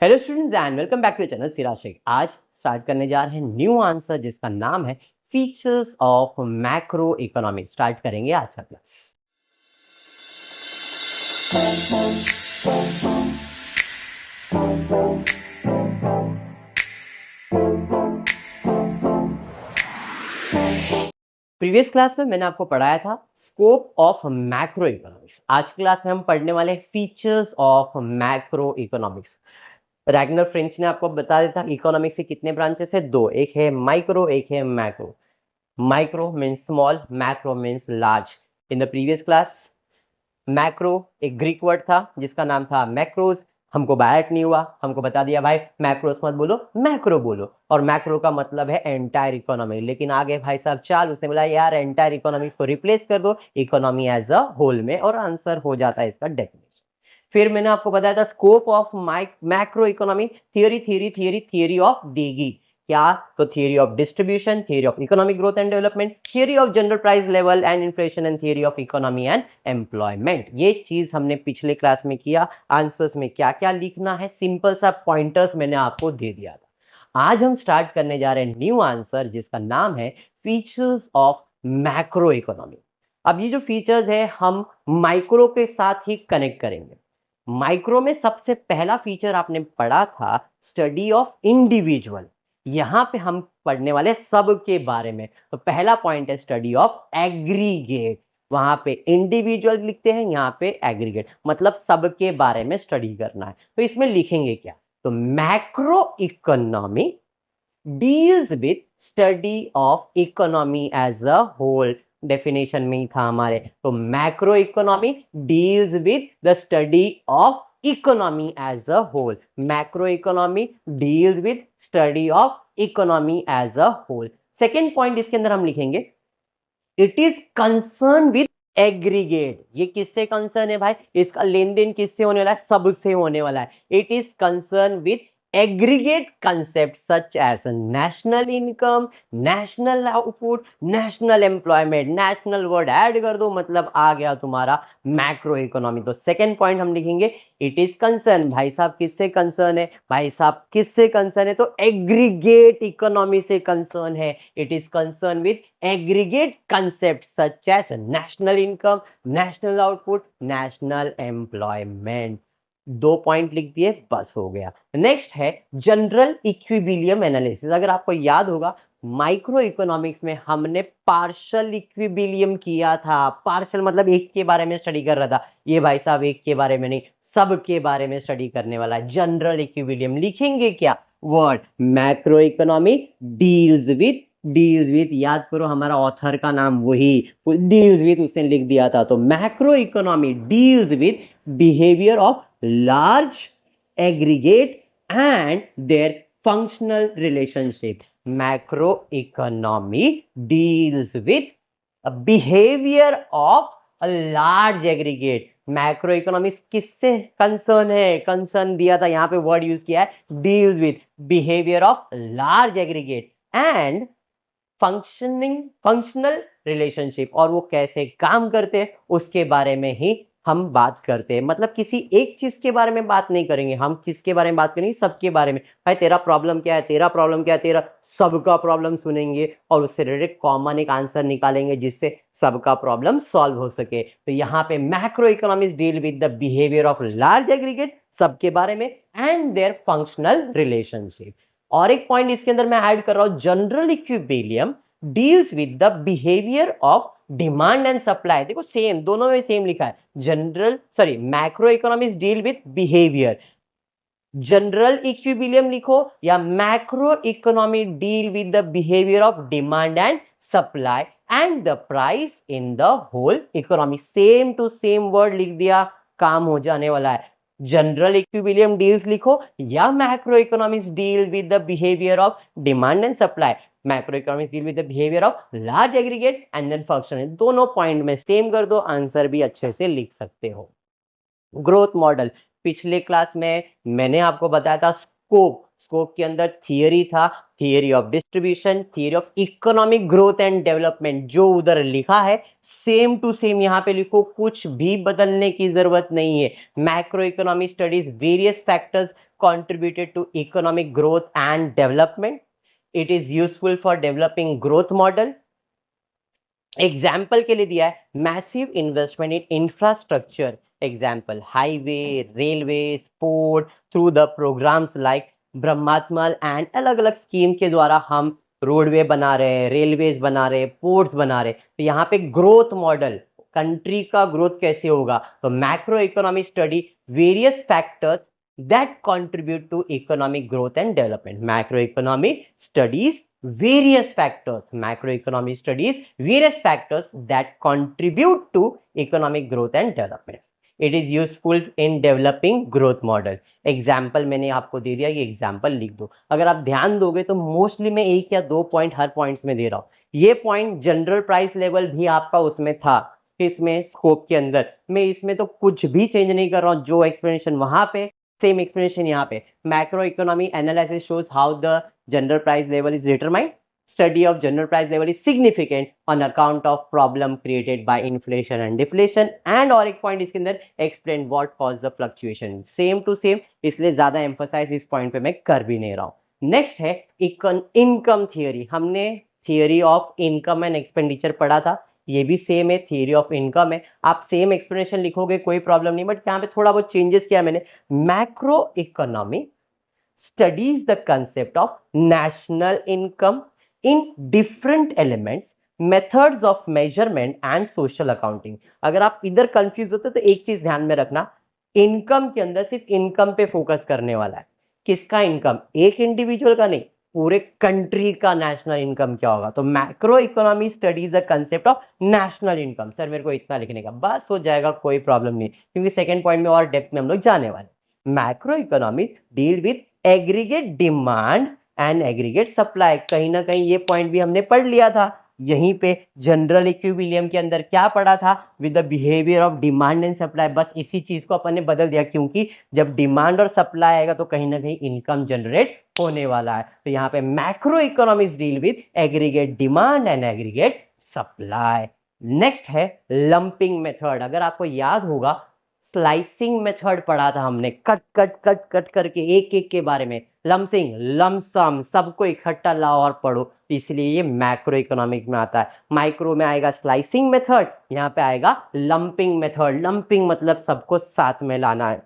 Hello students and welcome back to channel Siraj Shaikh. आज start करने जा रहे हैं न्यू आंसर जिसका नाम है features of macro economics. Start करेंगे आज का क्लास। प्रीवियस क्लास में मैंने आपको पढ़ाया था स्कोप ऑफ मैक्रो इकोनॉमिक्स। आज की क्लास में हम पढ़ने वाले features of macro economics. Ragnar French ने आपको बता दिया था इकोनॉमिक्स के कितने ब्रांचेस है, दो, एक है माइक्रो एक है macro. Micro means small, macro means large. In the previous class macro एक ग्रीक वर्ड था जिसका नाम था मैक्रोज। हमको बायट नहीं हुआ, हमको बता दिया भाई मैक्रोज मत बोलो मैक्रो बोलो, और मैक्रो का मतलब है एंटायर इकोनॉमी। लेकिन आगे भाई साहब चाल उसने बोला यार एंटायर इकोनॉमिक्स को रिप्लेस कर दो इकोनॉमी एज अ होल में, और आंसर हो जाता है इसका डेफिनेशन। फिर मैंने आपको बताया था scope of macro economy, theory of देगी क्या, तो theory of distribution, theory of economic growth and development, theory of general price level and inflation and theory of economy and employment. ये चीज हमने पिछले क्लास में किया। आंसर्स में क्या क्या लिखना है सिंपल सा पॉइंटर्स मैंने आपको दे दिया था। आज हम स्टार्ट करने जा रहे हैं न्यू आंसर जिसका नाम है फीचर्स ऑफ मैक्रो इकोनॉमी। अब ये जो फीचर्स है हम माइक्रो के साथ ही कनेक्ट करेंगे। माइक्रो में सबसे पहला फीचर आपने पढ़ा था स्टडी ऑफ इंडिविजुअल। यहां पे हम पढ़ने वाले सब के बारे में। तो पहला पॉइंट है स्टडी ऑफ एग्रीगेट। वहां पे इंडिविजुअल लिखते हैं, यहां पे एग्रीगेट, मतलब सब के बारे में स्टडी करना है। तो इसमें लिखेंगे क्या, तो macro economy deals with study of economy as a whole. Definition में ही था हमारे। तो macro economy deals with the study of economy as a whole. Macro economy deals with study of economy as a whole. Second point इसके अंदर हम लिखेंगे it is concern with aggregate. ये किससे कंसर्न है भाई, इसका लेन देन किससे होने वाला है, सबसे होने वाला है। It is concern with aggregate concepts such as national income, national output, national employment। national word add कर दो मतलब आ गया तुम्हारा मैक्रो इकोनॉमी। तो सेकेंड पॉइंट हम लिखेंगे इट इज कंसर्न। भाई साहब किससे कंसर्न है, भाई साहब किससे कंसर्न है, तो एग्रीगेट इकोनॉमी से कंसर्न है। It is concern with aggregate concept such as national income, national output, national employment. दो पॉइंट लिख दिए बस हो गया। नेक्स्ट है जनरल इक्विबिलियम एनालिसिस। अगर आपको याद होगा माइक्रो इकोनॉमिक्स में हमने पार्शियल इक्विबिलियम किया था। पार्शियल मतलब एक के बारे में स्टडी कर रहा था, ये भाई साहब एक के बारे में नहीं सब के बारे में स्टडी करने वाला है। जनरल इक्विबिलियम लिखेंगे क्या, word macro economy deals with याद करो हमारा ऑथर का नाम वही डील्स विथ उसने लिख दिया था। तो macro economy deals with behaviour of large aggregate and their functional relationship। macroeconomy deals with a behavior of a large aggregate। Macro economics किससे कंसर्न है, कंसर्न दिया था यहां पे वर्ड यूज किया है deals with behaviour of large aggregate and functional relationship, और वो कैसे काम करते हैं उसके बारे में ही हम बात करते हैं। मतलब किसी एक चीज के बारे में बात नहीं करेंगे, हम किसके बारे में बात करेंगे, सबके बारे में। भाई तेरा प्रॉब्लम क्या है, तेरा प्रॉब्लम क्या है, तेरा सबका प्रॉब्लम सुनेंगे और उससे रिलेटेड कॉमन एक आंसर निकालेंगे जिससे सबका प्रॉब्लम सॉल्व हो सके। तो यहाँ पे macro economics deal with the behaviour of large aggregate, सबके बारे में, एंड देयर फंक्शनल रिलेशनशिप। और एक पॉइंट इसके अंदर मैं ऐड कर रहा हूं general equilibrium deals with the behaviour of demand and supply. देखो सेम, दोनों में सेम लिखा है। Macro economics deal with behaviour. General equilibrium लिखो या macro economy deal with the behaviour of demand and supply and the price in the whole economy. Same to same word लिख दिया, काम हो जाने वाला है। जनरल इक्विबिलियम डील्स लिखो या macro economics deal with the behaviour of demand and supply. Macro economics deal with the behaviour of large aggregate and then function. दोनों पॉइंट में सेम कर दो, आंसर भी अच्छे से लिख सकते हो। ग्रोथ मॉडल पिछले क्लास में मैंने आपको बताया था स्कोप। स्कोप के अंदर थियरी था, theory of distribution, theory of economic growth and development, जो उधर लिखा है सेम टू सेम यहाँ पे लिखो, कुछ भी बदलने की जरूरत नहीं है। Macro economic studies various factors contributed to economic growth and development. It is useful for developing growth model. Example के लिए दिया है massive investment in infrastructure, example highway, railway, port, through the programmes like Bharatmala and अलग अलग scheme के द्वारा हम roadway बना रहे हैं, रेलवेज बना रहे हैं, पोर्ट्स बना रहे हैं। तो यहाँ पे ग्रोथ मॉडल, कंट्री का ग्रोथ कैसे होगा, तो macro economic study various factors that contribute to economic growth and development. Macroeconomic studies various factors, macroeconomic studies various factors that contribute to economic growth and development. It is useful in developing growth model. Example मैंने आपको दे दिया, ये example लिख दो। अगर आप ध्यान दोगे तो मोस्टली मैं एक या दो पॉइंट हर पॉइंट्स में दे रहा हूँ। ये पॉइंट जनरल प्राइस लेवल भी आपका उसमें था, इसमें स्कोप के अंदर मैं इसमें तो कुछ भी चेंज नहीं कर रहा हूँ, जो एक्सप्लेनेशन वहां पे सेम एक्सप्लेनेशन यहाँ पे। Macro economy analysis shows how the general price level is determined. Study of general price level is significant on account of problem created by inflation and deflation, and और एक point इसके अंदर explain what caused the fluctuation, same to same, इसलिए ज्यादा emphasise इस point पे मैं कर भी नहीं रहा हूँ। नेक्स्ट है इनकम थियरी। हमने theory of income and expenditure पढ़ा था, ये भी सेम है, थियरी ऑफ इनकम है। आप सेम एक्सप्लेनेशन लिखोगे कोई प्रॉब्लम नहीं, बट यहाँ पे थोड़ा बहुत चेंजेस किया मैंने। Macro economy studies the concept of national income in different elements, methods of measurement and social accounting। अगर आप इधर कंफ्यूज होते तो एक चीज ध्यान में रखना, इनकम के अंदर सिर्फ इनकम पे फोकस करने वाला है। किसका इनकम, एक इंडिविजुअल का नहीं, पूरे कंट्री का नेशनल इनकम क्या होगा। तो macro economy studies the concept of national income. Sir मेरे को इतना लिखने का, बस हो जाएगा, कोई प्रॉब्लम नहीं, क्योंकि सेकेंड पॉइंट में और डेप्थ में हम लोग जाने वाले। Macro economy deal with aggregate demand and aggregate supply. कहीं ना कहीं ये पॉइंट भी हमने पढ़ लिया था यहीं पे जनरल इक्विलिब्रियम के अंदर। क्या पढ़ा था, with the behaviour of demand and supply. बस इसी चीज को अपन ने बदल दिया, क्योंकि जब डिमांड और सप्लाई आएगा तो कहीं ना कहीं इनकम जनरेट होने वाला है। तो यहाँ पे macro economics deal with aggregate demand and aggregate supply. Next है लंपिंग मेथड। अगर आपको याद होगा स्लाइसिंग मेथड पढ़ा था हमने, कट कट कट कट करके एक एक के बारे में। लमसिंग, लमसम, सबको इकट्ठा लाओ और पढ़ो, इसलिए ये मैक्रो इकोनॉमिक्स में आता है। माइक्रो में आएगा स्लाइसिंग मेथड, यहाँ पे आएगा लंपिंग मेथड। लंपिंग मतलब सबको साथ में लाना है।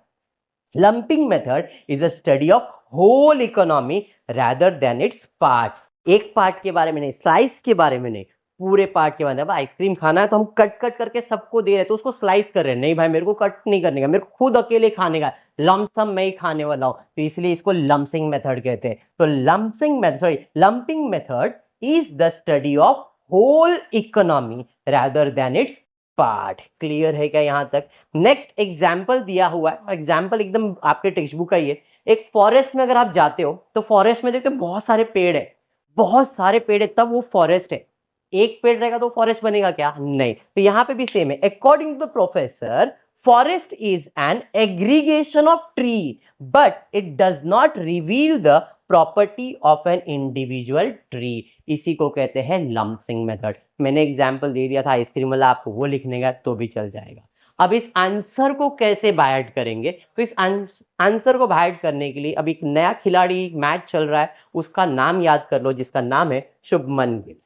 Lumping method is a study of whole economy rather than its part. एक पार्ट के बारे में नहीं, स्लाइस के बारे में नहीं, पूरे पार्ट के बाद। आइसक्रीम खाना है तो हम कट कट करके सबको दे रहे हैं, तो उसको स्लाइस कर रहे हैं। नहीं भाई, मेरे को कट नहीं करने का, मेरे को खुद अकेले खाने का, लमसम मैं ही खाने वाला हूं, तो इसलिए इसको लम्पिंग मेथड कहते हैं। तो lumping method is the study of whole economy rather than its part. Clear है क्या यहां तक? नेक्स्ट एग्जाम्पल दिया हुआ है, एग्जाम्पल एकदम आपके टेक्स्ट बुक का ही है। एक फॉरेस्ट में अगर आप जाते हो तो फॉरेस्ट में देखते हो बहुत सारे पेड़ है, बहुत सारे पेड़ है, तब वो फॉरेस्ट है। एक पेड़ रहेगा तो फॉरेस्ट बनेगा क्या? नहीं। तो यहां पे भी सेम है। According to the professor, forest is an aggregation of tree but it does not reveal the property of an individual tree. इसी को कहते हैं लम्पिंग मेथड। मैंने एग्जाम्पल दे दिया था आइसक्रीम वाला, आपको वो लिखने का तो भी चल जाएगा। अब इस आंसर को कैसे बायट करेंगे? तो इस आंसर को बायट करने के लिए अब एक नया खिलाड़ी मैच चल रहा है, उसका नाम याद कर लो, जिसका नाम है Shubman Gill.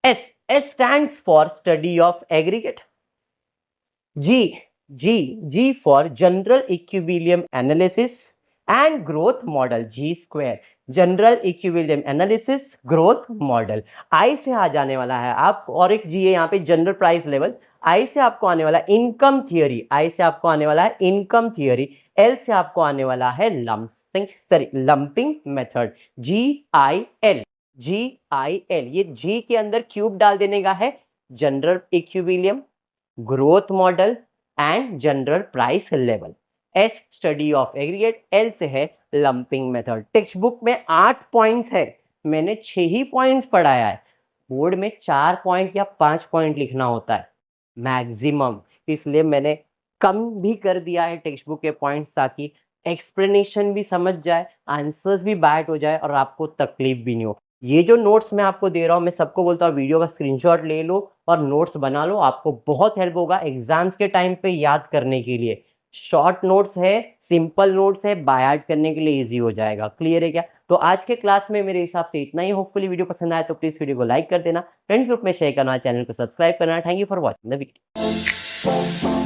S stands for study of aggregate. G for general equilibrium analysis and growth model, G square general equilibrium analysis growth model। I से आ जाने वाला है आप, और एक G है यहाँ पे जनरल प्राइस लेवल। I से आपको आने वाला है इनकम थियरी, I से आपको आने वाला है इनकम थियरी। L से आपको आने वाला है लंपिंग मेथड, GIL। ये जी के अंदर क्यूब डाल देने का है, general equilibrium, growth model and general price level. S study of aggregate, L से है लंपिंग मेथड। टेक्स्ट बुक में 8 पॉइंट्स है, मैंने 6 ही पॉइंट्स पढ़ाया है। बोर्ड में 4 पॉइंट या 5 पॉइंट लिखना होता है मैक्सिमम, इसलिए मैंने कम भी कर दिया है टेक्स्ट बुक के पॉइंट्स, ताकि एक्सप्लेनेशन भी समझ जाए, आंसर्स भी बैट हो जाए और आपको तकलीफ भी नहीं हो। ये जो नोट्स मैं आपको दे रहा हूँ, मैं सबको बोलता हूँ वीडियो का स्क्रीनशॉट ले लो और नोट्स बना लो, आपको बहुत हेल्प होगा एग्जाम्स के टाइम पे याद करने के लिए। शॉर्ट नोट्स है, सिंपल नोट्स है, बाय हार्ट करने के लिए इजी हो जाएगा। क्लियर है क्या? तो आज के क्लास में मेरे हिसाब से इतना ही। होपफुली वीडियो पसंद आया तो प्लीज वीडियो को लाइक कर देना, फ्रेंड्स ग्रुप में शेयर करना, चैनल को सब्सक्राइब करना। Thank you for watching the video.